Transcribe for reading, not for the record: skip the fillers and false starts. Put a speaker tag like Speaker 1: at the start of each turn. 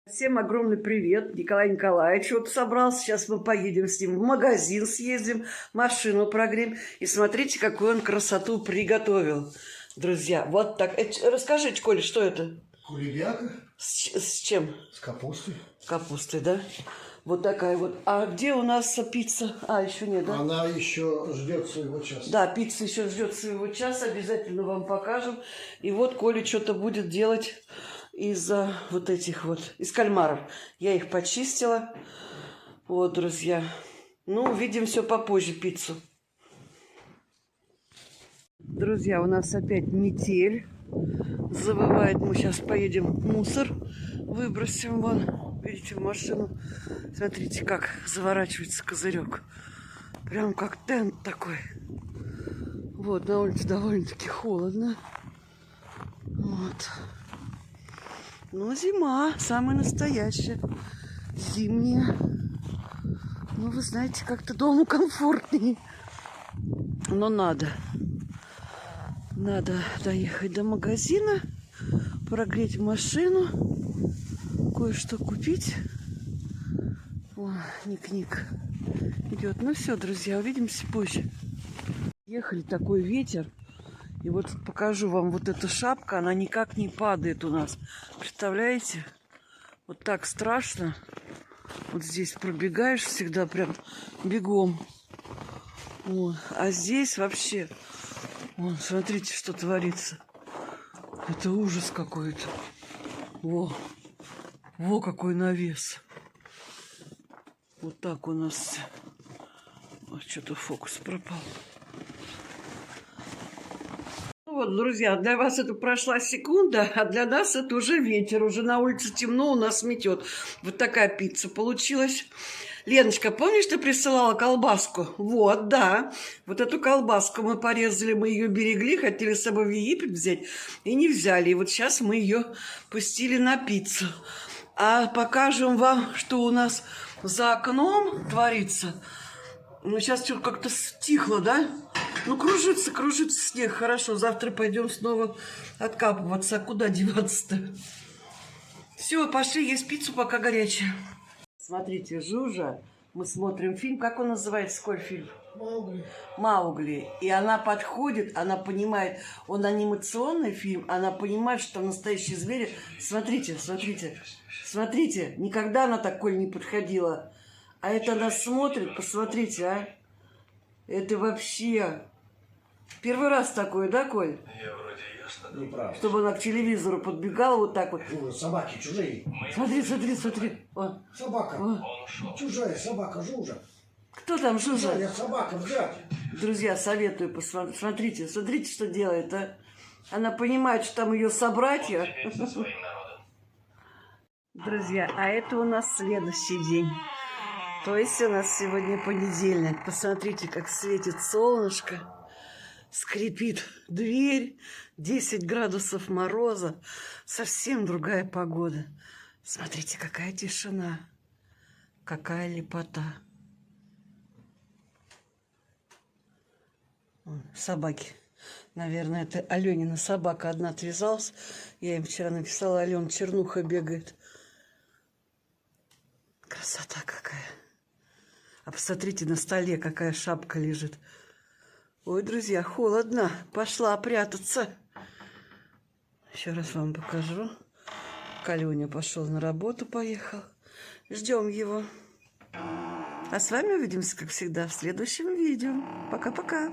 Speaker 1: Всем огромный привет, Николай Николаевич вот собрался, сейчас мы поедем с ним в магазин, съездим, машину прогреем. И смотрите, какую он красоту приготовил, друзья. Вот так, расскажите, Коля, что это?
Speaker 2: Кулебяка.
Speaker 1: С чем?
Speaker 2: С капустой.
Speaker 1: С капустой, да? Вот такая вот. А где у нас пицца? А, еще нет, да?
Speaker 2: Она еще ждет своего часа.
Speaker 1: Да, пицца еще ждет своего часа, обязательно вам покажем. И вот Коля что-то будет делать из вот этих вот, из кальмаров. Я их почистила. Вот, друзья. Ну, увидим все попозже, пиццу. Друзья, у нас опять метель завывает. Мы сейчас поедем мусор выбросим вон. Видите, в машину. Смотрите, как заворачивается козырек. Прям как тент такой. Вот, на улице довольно-таки холодно. Вот. Ну, зима, самая настоящая. Зимняя. Ну, вы знаете, как-то дома комфортнее. Но надо. Надо доехать до магазина, прогреть машину, кое-что купить. О, ник-ник идет. Ну все, друзья, увидимся позже. Ехали, такой ветер. И вот покажу вам, вот эта шапка, она никак не падает у нас. Представляете? Вот так страшно. Вот здесь пробегаешь всегда прям бегом. О, а здесь вообще... Вон, смотрите, что творится. Это ужас какой-то. Во какой навес. Вот так у нас. А что-то фокус пропал. Ну вот, друзья, для вас это прошла секунда, а для нас это уже ветер. Уже на улице темно, у нас метет. Вот такая пицца получилась. Леночка, помнишь, ты присылала колбаску? Вот, да. Вот эту колбаску мы порезали, мы ее берегли, хотели с собой в Египет взять, и не взяли. И вот сейчас мы ее пустили на пиццу. А покажем вам, что у нас за окном творится. Ну, сейчас что-то как-то стихло, да? Ну, кружится снег. Хорошо, завтра пойдем снова откапываться. А куда деваться-то? Все, пошли есть пиццу, пока горячая. Смотрите, Жужа, мы смотрим фильм, как он называется, какой фильм?
Speaker 2: Маугли.
Speaker 1: Маугли. И она подходит, она понимает, он анимационный фильм, она понимает, что там настоящие звери. Смотрите, никогда она такой не подходила. А это она смотрит, посмотрите, а. Это вообще... Первый раз такое, да, Коль?
Speaker 2: Неправда.
Speaker 1: Чтобы она к телевизору подбегала вот так вот.
Speaker 2: Собаки чужие.
Speaker 1: Смотри. О.
Speaker 2: Собака.
Speaker 1: О.
Speaker 2: Чужая собака, Жужа.
Speaker 1: Кто там, Жужа?
Speaker 2: Чужая собака, взять.
Speaker 1: Друзья, советую посмотреть. Смотрите, что делает, а. Она понимает, что там ее собратья. Друзья, а это у нас следующий день. То есть у нас сегодня понедельник. Посмотрите, как светит солнышко. Скрипит дверь. 10 градусов мороза. Совсем другая погода. Смотрите, какая тишина. Какая лепота. Собаки. Наверное, это Аленина собака одна отвязалась. Я им вчера написала, Алена, чернуха бегает. Красота какая. А посмотрите, на столе какая шапка лежит. Ой, друзья, холодно. Пошла прятаться. Еще раз вам покажу. Калюня пошел на работу, поехал. Ждем его. А с вами увидимся, как всегда, в следующем видео. Пока-пока.